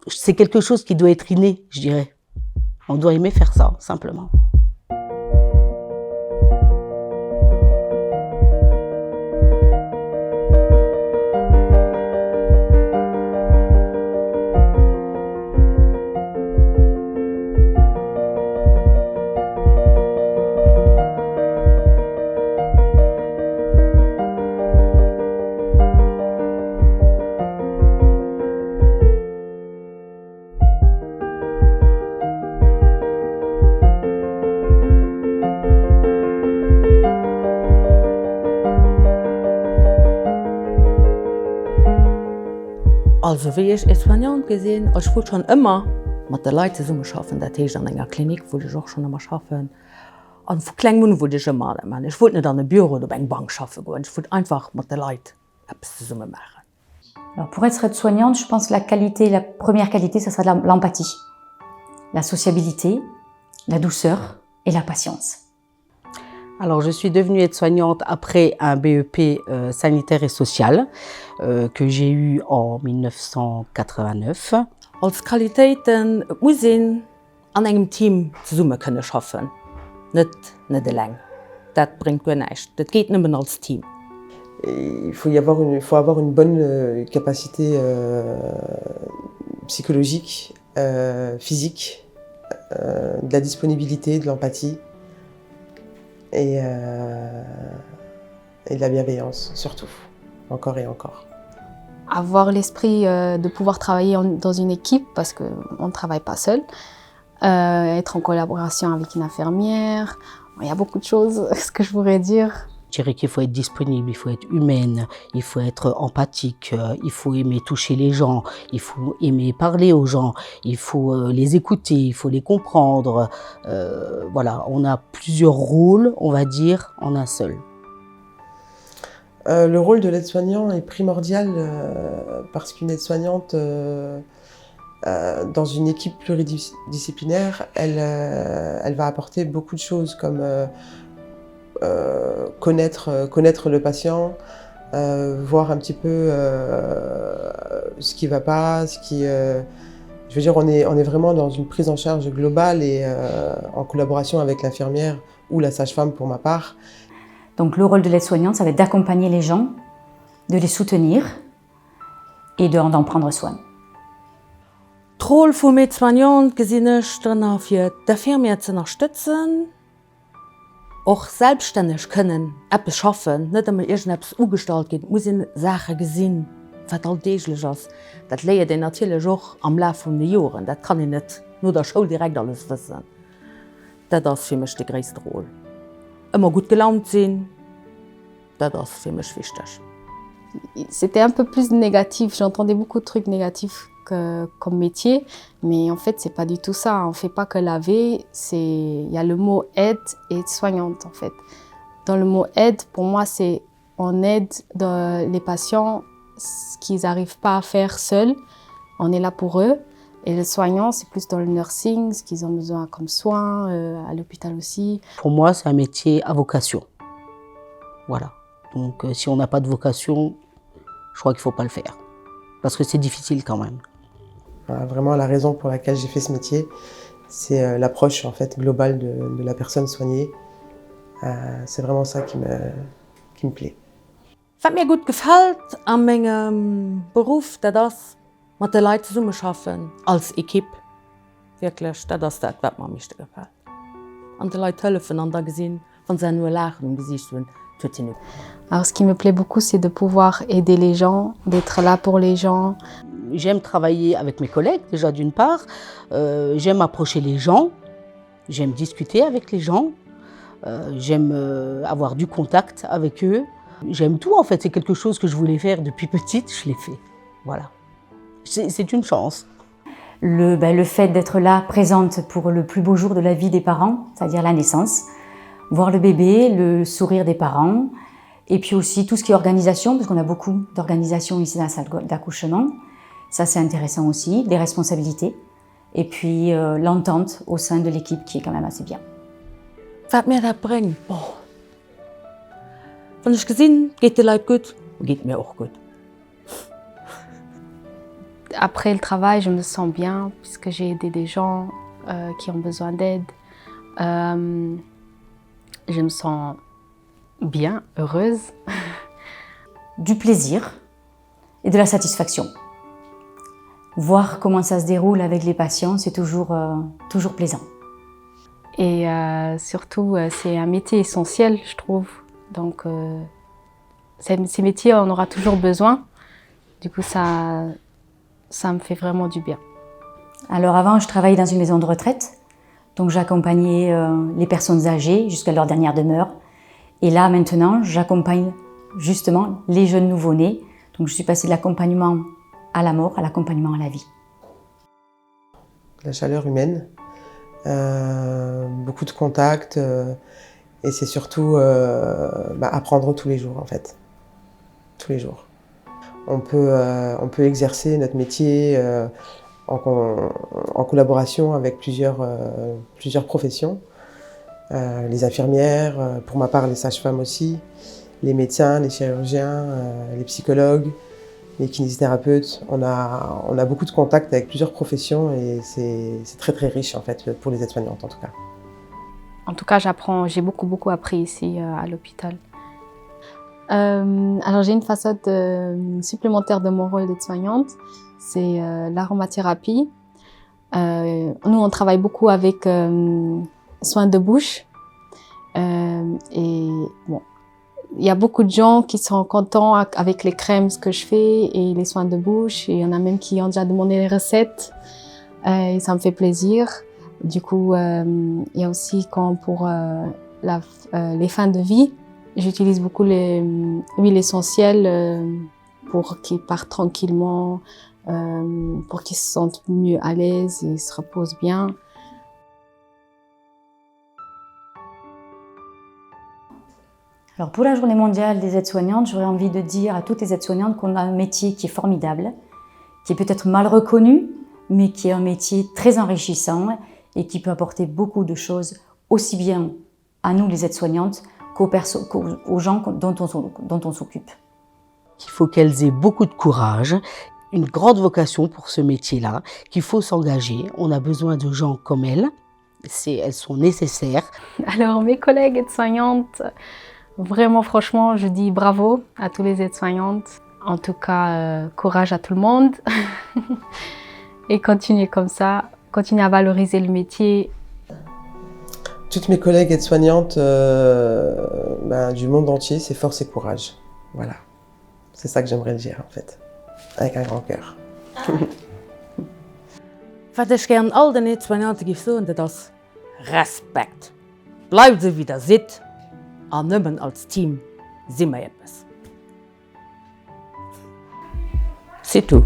c'est quelque chose qui doit être inné, je dirais. On doit aimer faire ça, simplement. Also wie ich Soignant gesehen, ich wollte schon immer mit den Leuten zusammen arbeiten, das heißt an einer Klinik wollte ich auch schon immer arbeiten. Und für kleine Monate wollte ich immer machen. Ich wollte nicht an einem Büro oder bei einer Bank arbeiten, ich wollte einfach mit den Leuten etwas zusammen machen. Alors pour être aide-soignante, je pense que la première qualité, ça sera l'empathie, la sociabilité, la douceur et la patience. Alors, je suis devenue aide-soignante après un BEP sanitaire et social que j'ai eu en 1989. Als Qualitäten muss ich an einem Team zusammen können arbeiten, nicht allein. Das bringt gar nichts. Das geht nicht mehr als Team. Il faut avoir une bonne capacité psychologique, physique, de la disponibilité, de l'empathie et de la bienveillance, surtout, encore et encore. Avoir l'esprit de pouvoir travailler dans une équipe, parce qu'on ne travaille pas seul, être en collaboration avec une infirmière, il y a beaucoup de choses, ce que je pourrais dire. Je dirais qu'il faut être disponible, il faut être humaine, il faut être empathique, il faut aimer toucher les gens, il faut aimer parler aux gens, il faut les écouter, il faut les comprendre. Voilà, on a plusieurs rôles, on va dire, en un seul. Le rôle de l'aide-soignant est primordial parce qu'une aide-soignante, dans une équipe pluridisciplinaire, elle va apporter beaucoup de choses comme connaître le patient, voir un petit peu ce qui ne va pas, je veux dire, on est vraiment dans une prise en charge globale et en collaboration avec l'infirmière ou la sage-femme pour ma part. Donc le rôle de l'aide-soignante, ça va être d'accompagner les gens, de les soutenir et d'en prendre soin. Die Rolle von Aide-soignant gesehen ich darin, für die Firma zu unterstützen, auch selbstständig können, etwas schaffen, nicht einmal irgendetwas umgestaltet geht, muss ich Sachen gesehen, was alltäglich ist. Das lerne ich natürlich auch am Laufe der Jahre. Das kann ich nicht nur der Schule direkt alles wissen. Das ist für mich die größte Rolle. Immer gut gelaunt sein, das ist für mich wichtig. C'était un peu plus négatif, j'entendais beaucoup de trucs négatifs comme métier, mais en fait c'est pas du tout ça, on fait pas que laver, il y a le mot aide et soignante en fait. Dans le mot aide, pour moi c'est on aide les patients ce qu'ils n'arrivent pas à faire seuls, on est là pour eux. Et le soignant, c'est plus dans le nursing, ce qu'ils ont besoin comme soins, à l'hôpital aussi. Pour moi, c'est un métier à vocation. Voilà. Donc, si on n'a pas de vocation, je crois qu'il ne faut pas le faire. Parce que c'est difficile quand même. Vraiment, la raison pour laquelle j'ai fait ce métier, c'est l'approche en fait, globale de la personne soignée. C'est vraiment ça qui me plaît. Was mir gut gefällt an meinem Beruf, das ist, mit den Leuten zusammenarbeiten, als Equipe. Wirklich, das ist das, was mir am meisten gefällt. Und die Leute helfen, und da gesehen, von seinen nur Lachen im Gesicht, tut nicht. Alors, ce qui me plaît beaucoup, c'est de pouvoir aider les gens, d'être là pour les gens. J'aime travailler avec mes collègues, déjà d'une part. J'aime approcher les gens. J'aime discuter avec les gens. J'aime avoir du contact avec eux. J'aime tout, en fait. C'est quelque chose que je voulais faire depuis petite, je l'ai fait. Voilà. C'est une chance. Le fait d'être là, présente pour le plus beau jour de la vie des parents, c'est-à-dire la naissance, voir le bébé, le sourire des parents, et puis aussi tout ce qui est organisation, parce qu'on a beaucoup d'organisations ici dans la salle d'accouchement. Ça, c'est intéressant aussi, des responsabilités, et puis l'entente au sein de l'équipe qui est quand même assez bien. Was mir das bringt? Boah. Wenn ich gesehen, geht den Leuten gut, geht mir auch gut. Après le travail, je me sens bien puisque j'ai aidé des gens qui ont besoin d'aide. Je me sens bien, heureuse. Du plaisir et de la satisfaction. Voir comment ça se déroule avec les patients, c'est toujours plaisant. Et surtout, c'est un métier essentiel, je trouve. Donc, ces métiers, on aura toujours besoin. Du coup, ça me fait vraiment du bien. Alors avant, je travaillais dans une maison de retraite. Donc j'accompagnais les personnes âgées jusqu'à leur dernière demeure. Et là, maintenant, j'accompagne justement les jeunes nouveau-nés. Donc je suis passée de l'accompagnement à la mort à l'accompagnement à la vie. La chaleur humaine, beaucoup de contacts et c'est surtout apprendre tous les jours en fait. Tous les jours. On peut exercer notre métier en collaboration avec plusieurs professions. Les infirmières, pour ma part les sages-femmes aussi, les médecins, les chirurgiens, les psychologues, les kinésithérapeutes. On a beaucoup de contacts avec plusieurs professions et c'est très très riche en fait pour les aides-soignantes en tout cas. En tout cas, j'ai beaucoup appris ici à l'hôpital. Alors j'ai une facette supplémentaire de mon rôle d'aide-soignante, c'est l'aromathérapie. Nous, on travaille beaucoup avec soins de bouche. Et bon, il y a beaucoup de gens qui sont contents avec les crèmes que je fais et les soins de bouche. Et il y en a même qui ont déjà demandé les recettes. Et ça me fait plaisir. Du coup, il y a aussi pour les fins de vie, j'utilise beaucoup les huiles essentielles pour qu'ils partent tranquillement, pour qu'ils se sentent mieux à l'aise et se reposent bien. Alors pour la Journée mondiale des aides-soignantes, j'aurais envie de dire à toutes les aides-soignantes qu'on a un métier qui est formidable, qui est peut-être mal reconnu, mais qui est un métier très enrichissant et qui peut apporter beaucoup de choses, aussi bien à nous les aides-soignantes qu'aux gens dont on s'occupe. Il faut qu'elles aient beaucoup de courage, une grande vocation pour ce métier-là, qu'il faut s'engager. On a besoin de gens comme elles, elles sont nécessaires. Alors mes collègues aides-soignantes, vraiment franchement, je dis bravo à tous les aides-soignantes. En tout cas, courage à tout le monde. Et continuez comme ça, continuez à valoriser le métier. Toutes mes collègues aides-soignantes du monde entier, c'est force et courage. Voilà. C'est ça que j'aimerais dire en fait, avec un grand cœur. Was ich gern all den Aides-soignanten gif so, das Respekt. Bleibt so wie der sit, an nëmmen als Team simmer etwas. C'est tout.